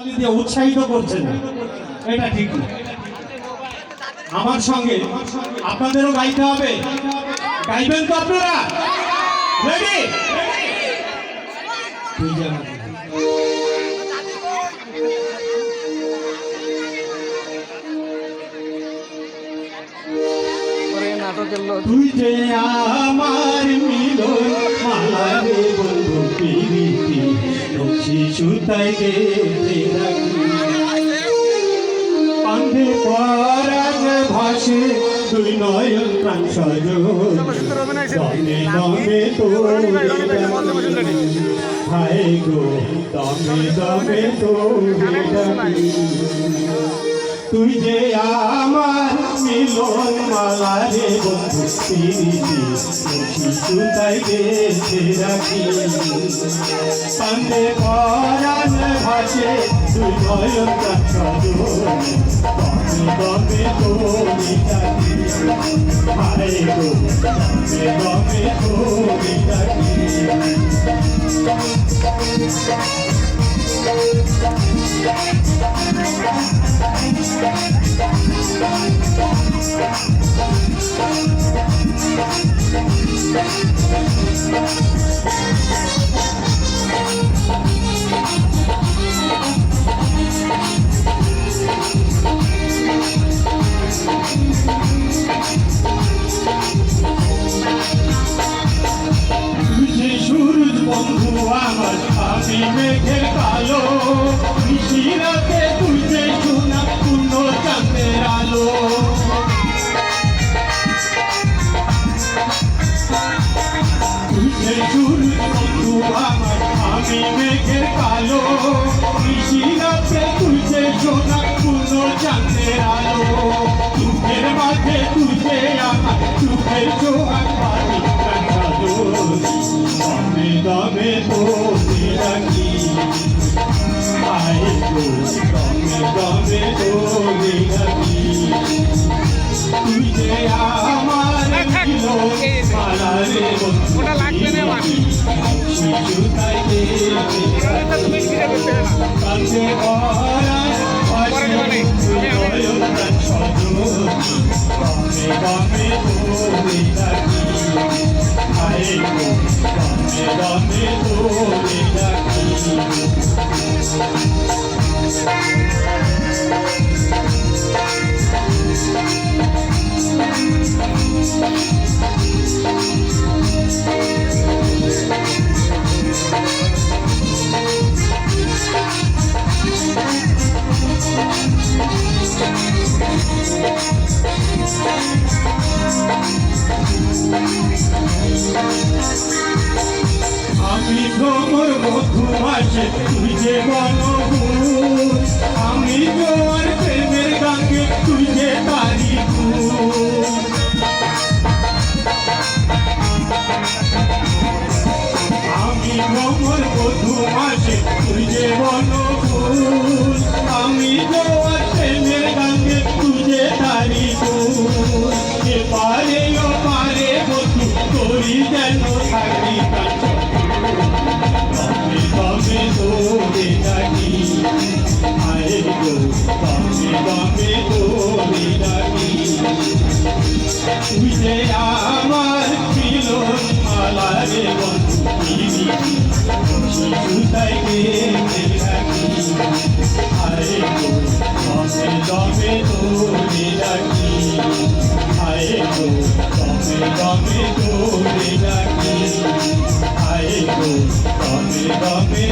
দিয়ে উৎসাহিত করছেন, এটা ঠিক না। আমার সঙ্গে আপনাদেরও গাইতে হবে, গাইবেন তো আপনারা? রেডি? তুই যে আমার মিলন মালা রে বন্ধু পিরিতি রক্ষী সুতাই গেতে রাখি কান্ধে পরাগ ভাসে দুই নয়ন প্রাণ সজন দমে দমে তোরে ডাকি হায় গো দমে দমে তোরে ডাকি তুই যে আমার মিলন মালা রে বন্ধু পিরিতি রক্ষী সুতাই গেতে রাখি কান্ধে পরাগ ভাসে দুই নয়ন প্রাণ সজন দমে তোরে ডাকি হায় গো দমে দমে তোরে ডাকি সূরজ বন্ধু আমার আমি মেঘের কালো নিশিরাতে তুই যে সোনা পূর্ণ চাঁদের আলো তুই যে সূরজ বন্ধু আমার আমি মেঘের কালো নিশিরাতে তুই যে সোনা পূর্ণ চাঁদের আলো চোখের মাঝে তুই যে আমার চোখের সোহাগ বাড়ি দমে দমে তোরে ডাকি হায় গো দমে দমে তোরে ডাকি তুই যে আমার মিলন মালা রে বন্ধু সুতাই গেতে রাখি কাঁধে পরাগ ভাসে দুই নয়ন প্রাণ সজন দমে দমে তোরে ডাকি হায় গো দমে দমে তোরে ডাকি আমি ভ্রমর মধুমাসে তুই যে বনফুল আমি জোয়ার প্রেমের গাঙ্গে তুই যে তারি ফুল আমি ভ্রমর মধুমাসে তুই যে বনফুল আমি জোয়ার প্রেমের গাঙ্গে তুই যে তারি ফুল এপারে ওপারে বন্ধু তোরি যেন থাকি দমে দমে তোরে ডাকি হায় গো দমে দমে তোরে ডাকি তুই যে আমার মিলন মালা রে বন্ধু পিরিতি সুতাই গেতে রাখি হায় গো দমে দমে তোরে ডাকি হায় গো দমে দমে তোরে ডাকি হায় গো দমে দমে